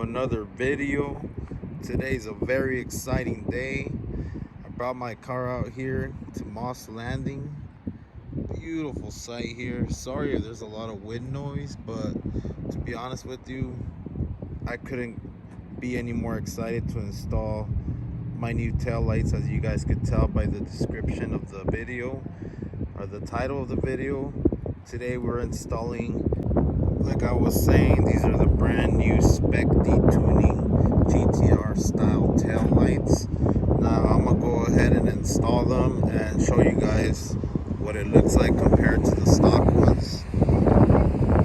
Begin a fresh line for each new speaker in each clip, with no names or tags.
to another video. Today's a very exciting day. I brought my car out here to Moss Landing. Beautiful sight here. Sorry if there's a lot of wind noise, but to be honest with you, I couldn't be any more excited to install my new tail lights. As you guys could tell by the description of the video or the title of the video, today we're installing, like I was saying, these are the brand new Spec-D tuning GTR-Style tail lights. Now I'm gonna go ahead and install them and show you guys what it looks like compared to the stock ones.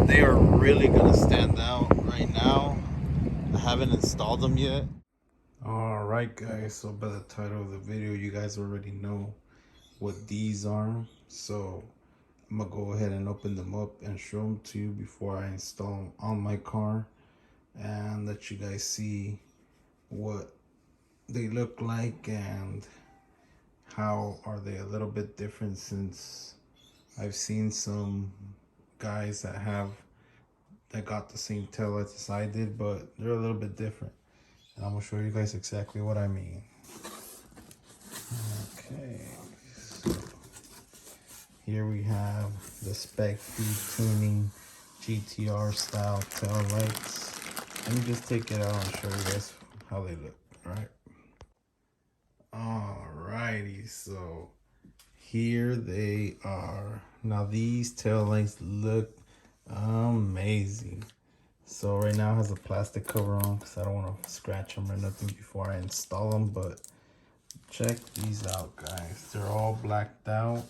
They are really gonna stand out right now. I haven't installed them yet. Alright guys, so by the title of the video you guys already know what these are. So I'm gonna go ahead and open them up and show them to you before I install them on my car and let you guys see what they look like and how are they a little bit different, since I've seen some guys that got the same taillights as I did, but they're a little bit different, and I'm gonna show you guys exactly what I mean. Okay, so here we have the Spec-D tuning GTR style tail lights. Let me just take it out and show you guys how they look. Alright. Alrighty, so here they are. Now these tail lights look amazing. So right now it has a plastic cover on because I don't want to scratch them or nothing before I install them, but check these out guys. They're all blacked out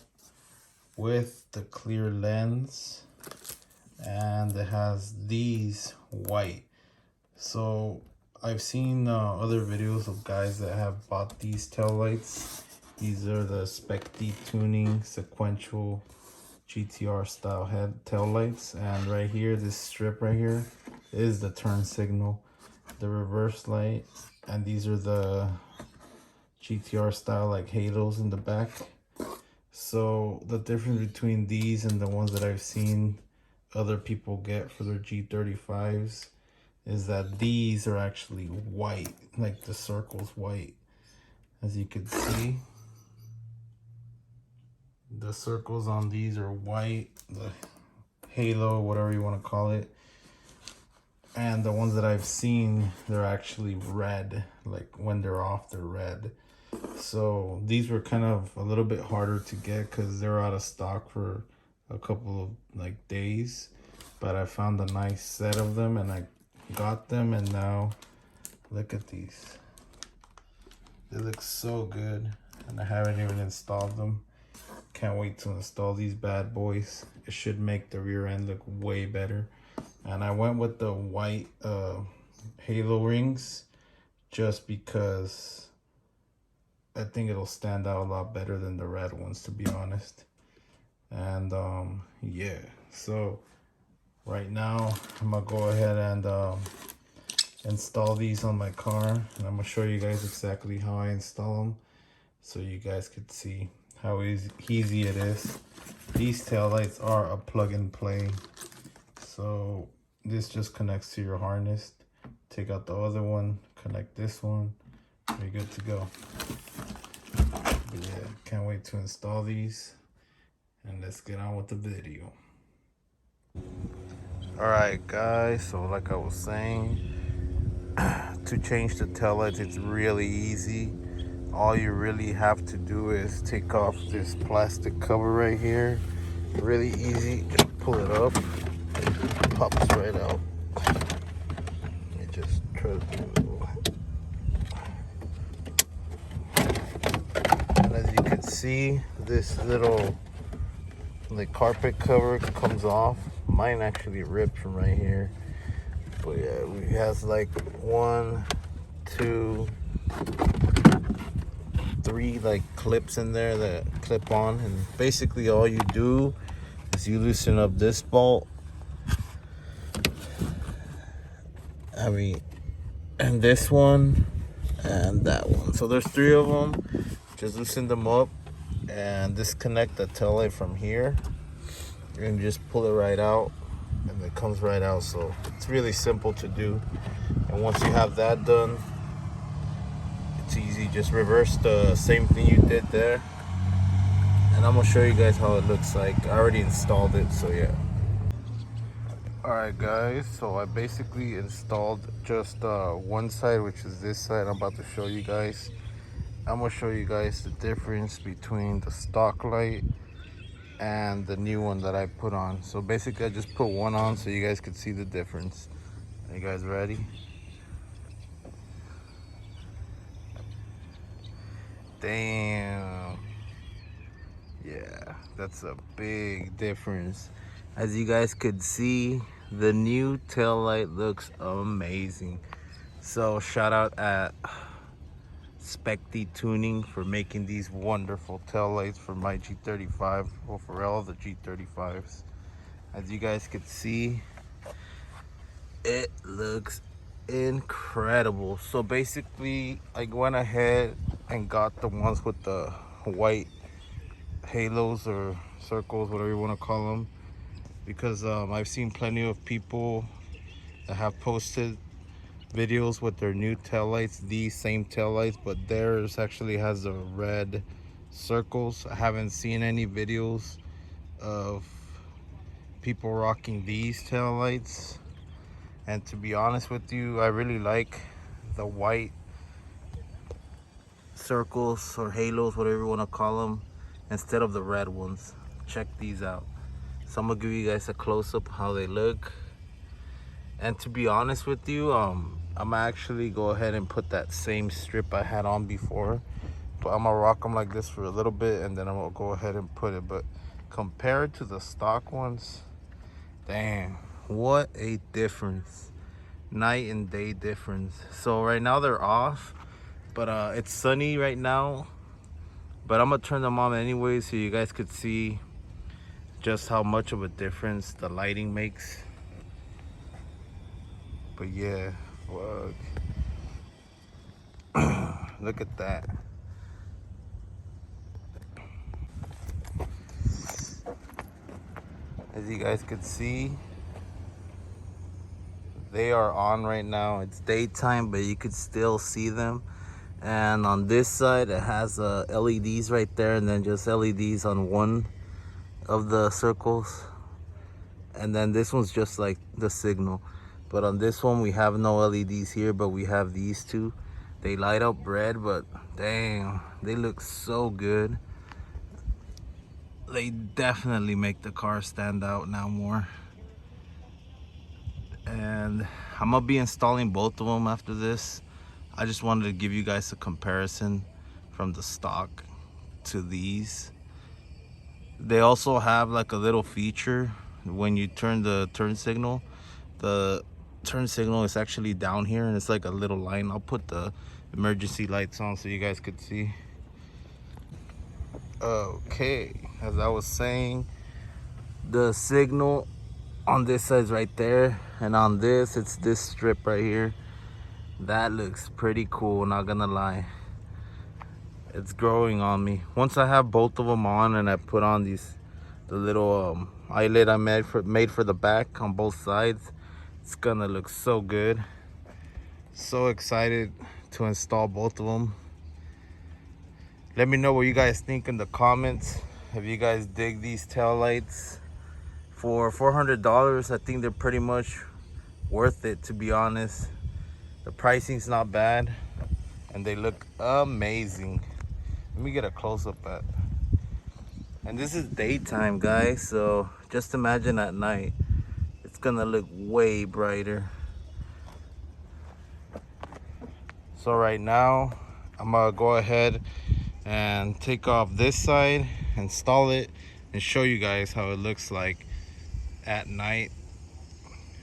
with the clear lens, and it has these white. So I've seen other videos of guys that have bought these tail lights. These are the Spec-D tuning sequential GTR style head tail lights, and right here, this strip right here is the turn signal, the reverse light, and these are the GTR style like halos in the back. So the difference between these and the ones that I've seen other people get for their G35s is that these are actually white, like the circle's white. As you can see, the circles on these are white, the halo, whatever you want to call it. And the ones that I've seen, they're actually red, like when they're off, they're red. So these were kind of a little bit harder to get because they're out of stock for a couple of like days. But I found a nice set of them and I got them, and now look at these. They look so good, and I haven't even installed them. Can't wait to install these bad boys. It should make the rear end look way better. And I went with the white halo rings just because I think it'll stand out a lot better than the red ones, to be honest. And yeah, so right now I'm gonna go ahead and install these on my car, and I'm gonna show you guys exactly how I install them so you guys could see how easy it is. These tail lights are a plug and play, so this just connects to your harness. Take out the other one, connect this one, you're good to go. But yeah, can't wait to install these, and let's get on with the video. Alright guys, so like I was saying, to change the tail lights, it's really easy. All you really have to do is take off this plastic cover right here. Really easy, just pull it up, it pops right out. You just try to do it. And as you can see, this little carpet cover comes off. Mine actually ripped from right here, but yeah, it has like 1, 2, 3 like clips in there that clip on, and basically all you do is you loosen up this bolt, and this one and that one. So there's 3 of them. Just loosen them up and disconnect the tail light from here and just pull it right out. and it comes right out. So it's really simple to do. And once you have that done, it's easy. Just reverse the same thing you did there, and I'm gonna show you guys how it looks like. I already installed it, so yeah. Alright guys, so I basically installed just one side, which is this side. I'm about to show you guys. I'm gonna show you guys the difference between the stock light and the new one that I put on. So basically I just put one on so you guys could see the difference. Are you guys ready? Damn. Yeah, that's a big difference. As you guys could see, the new tail light looks amazing. So shout out at Spec-D tuning for making these wonderful tail lights for my G35, or for all the G35s. As you guys could see, it looks incredible. So basically I went ahead and got the ones with the white halos or circles, whatever you want to call them, because I've seen plenty of people that have posted videos with their new taillights, these same taillights, but theirs actually has the red circles. I haven't seen any videos of people rocking these taillights, and to be honest with you, I really like the white circles or halos, whatever you want to call them, instead of the red ones. Check these out. So I'm gonna give you guys a close-up how they look. And to be honest with you, I'm gonna actually go ahead and put that same strip I had on before, but I'm gonna rock them like this for a little bit, and then I'm gonna go ahead and put it. But compared to the stock ones, damn, what a difference. Night and day difference. So right now they're off, but it's sunny right now, but I'm gonna turn them on anyway so you guys could see just how much of a difference the lighting makes. But yeah, fuck. Look at that. As you guys could see, they are on right now. It's daytime, but you could still see them. And on this side, it has LEDs right there, and then just LEDs on one of the circles. And then this one's just like the signal. But on this one, we have no LEDs here, but we have these two. They light up red, but dang, they look so good. They definitely make the car stand out now more. And I'm gonna be installing both of them after this. I just wanted to give you guys a comparison from the stock to these. They also have like a little feature when you turn the turn signal. The turn signal is actually down here, and it's like a little line. I'll put the emergency lights on so you guys could see. Okay, as I was saying, the signal on this side is right there, and on this, it's this strip right here. That looks pretty cool, not gonna lie. It's growing on me. Once I have both of them on and I put on the little eyelet I made for the back on both sides, it's gonna look so good. So excited to install both of them. Let me know what you guys think in the comments. If you guys dig these tail lights. For $400, I think they're pretty much worth it, to be honest. The pricing's not bad, and they look amazing. Let me get a close-up at. And this is daytime, guys, so just imagine at night. It's gonna look way brighter. So right now, I'm gonna go ahead and take off this side, install it, and show you guys how it looks like at night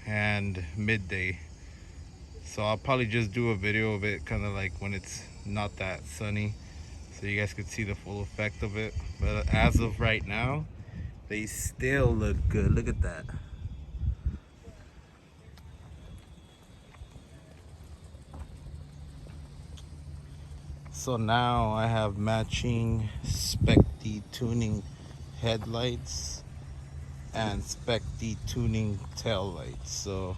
and midday. So I'll probably just do a video of it kind of like when it's not that sunny, so you guys could see the full effect of it. But as of right now, they still look good. Look at that. So now I have matching Spec-D tuning headlights. and Spec-D tuning tail lights. So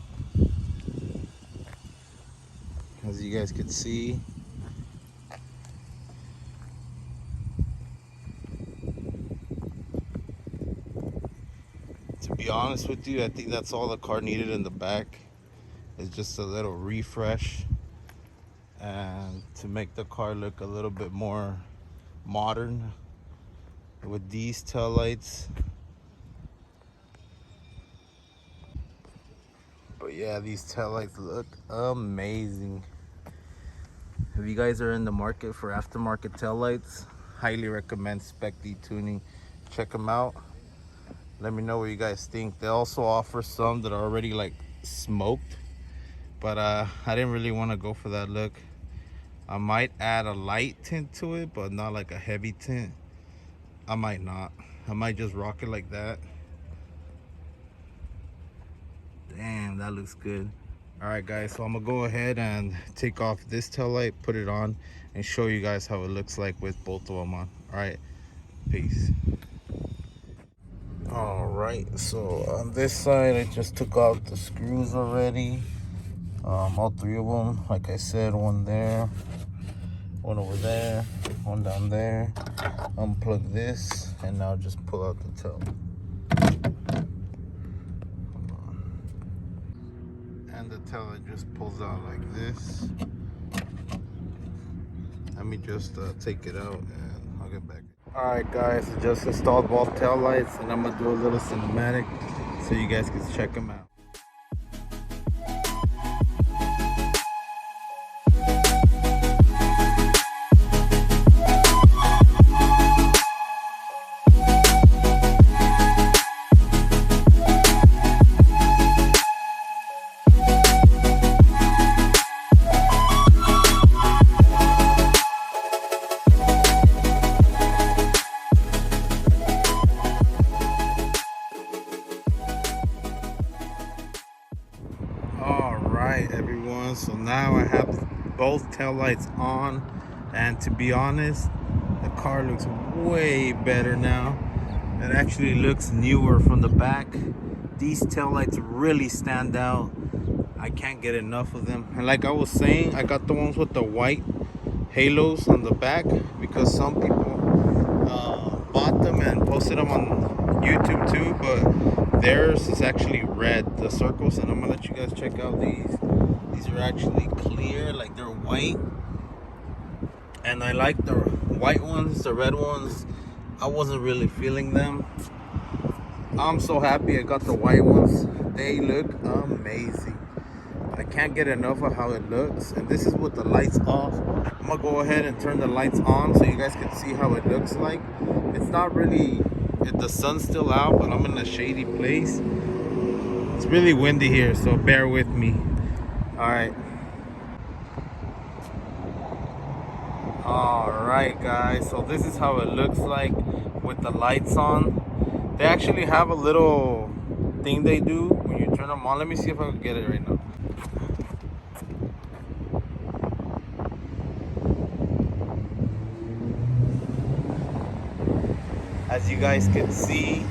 as you guys can see, to be honest with you, I think that's all the car needed in the back. Is just a little refresh and to make the car look a little bit more modern with these tail lights. But yeah, these tail lights look amazing. If you guys are in the market for aftermarket tail lights, highly recommend Spec-D tuning. Check them out. Let me know what you guys think. They also offer some that are already like smoked, but I didn't really want to go for that look. I might add a light tint to it, but not like a heavy tint. I might not. I might just rock it like that. Damn, that looks good. All right, guys, so I'm gonna go ahead and take off this tail light, put it on, and show you guys how it looks like with both of them on. All right, peace. All right, so on this side, I just took out the screws already. All three of them, like I said, one there, one over there, one down there. Unplug this, and now just pull out the tail. And the tail light just pulls out like this. Let me just take it out and I'll get back. All right, guys, I just installed both tail lights, and I'm gonna do a little cinematic so you guys can check them out. Alright everyone, so now I have both tail lights on, and to be honest, the car looks way better now. It actually looks newer from the back. These tail lights really stand out. I can't get enough of them. And like I was saying, I got the ones with the white halos on the back because some people bought them and posted them on YouTube too, but theirs is actually red, the circles, and I'm gonna let you guys check out these. These are actually clear, like they're white, and I like the white ones. The red ones, I wasn't really feeling them. I'm so happy I got the white ones. They look amazing. I can't get enough of how it looks, and this is with the lights off. I'm gonna go ahead and turn the lights on so you guys can see how it looks like. It's not really, the sun's still out, but I'm in a shady place. It's really windy here, so bear with me. Alright guys, so this is how it looks like with the lights on. They actually have a little thing they do when you turn them on. Let me see if I can get it right now. As you guys can see,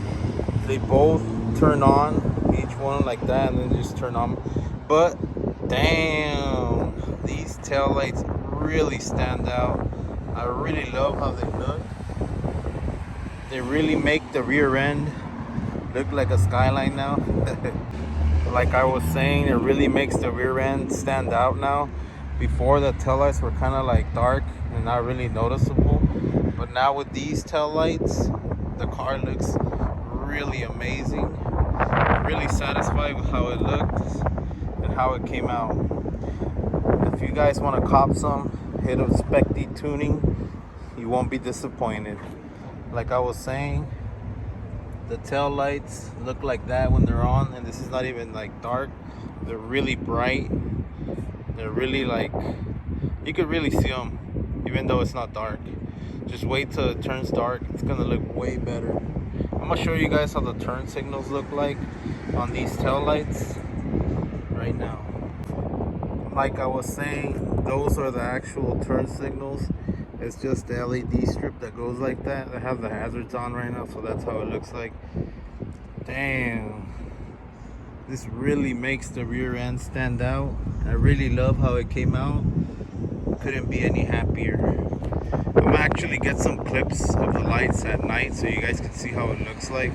they both turn on, each one like that, and then just turn on. But damn, these tail lights really stand out. I really love how they look. They really make the rear end look like a skyline now. Like I was saying, it really makes the rear end stand out now. Before, the tail lights were kind of like dark and not really noticeable, but now with these tail lights, the car looks really amazing. I'm really satisfied with how it looked and how it came out. If you guys want to cop some, hit up Spec-D tuning. You won't be disappointed. Like I was saying, the tail lights look like that when they're on, and this is not even like dark. They're really bright. They're really like, you could really see them even though it's not dark. Just wait till it turns dark. It's gonna look way better. I'm gonna show you guys how the turn signals look like on these tail lights right now. Like I was saying, those are the actual turn signals. It's just the LED strip that goes like that. I have the hazards on right now, so that's how it looks like. Damn, this really makes the rear end stand out. I really love how it came out. Couldn't be any happier. I'm gonna actually get some clips of the lights at night so you guys can see how it looks like.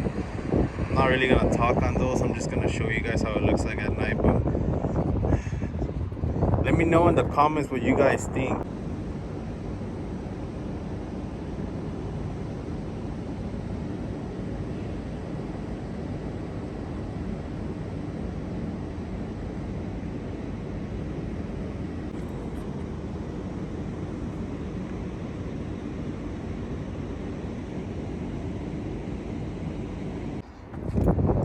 I'm not really gonna talk on those, I'm just gonna show you guys how it looks like at night. But let me know in the comments what you guys think.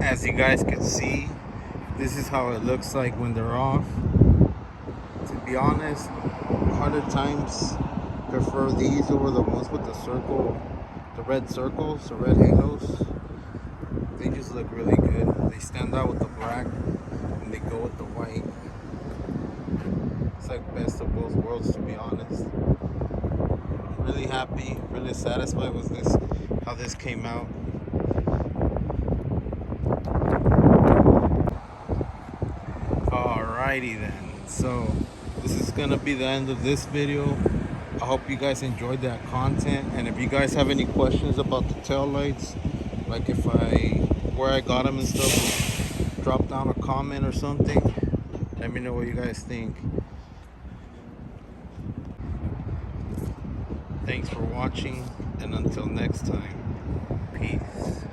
As you guys can see, this is how it looks like when they're off. To be honest, 100 times prefer these over the ones with the circle, the red circles, the red halos. They just look really good. They stand out with the black and they go with the white. It's like best of both worlds, to be honest. Really happy, really satisfied with this, how this came out. Alrighty then, so this is gonna be the end of this video. I hope you guys enjoyed that content, and if you guys have any questions about the tail lights, like where I got them and stuff, drop down a comment or something. Let me know what you guys think. Thanks for watching, and until next time, peace.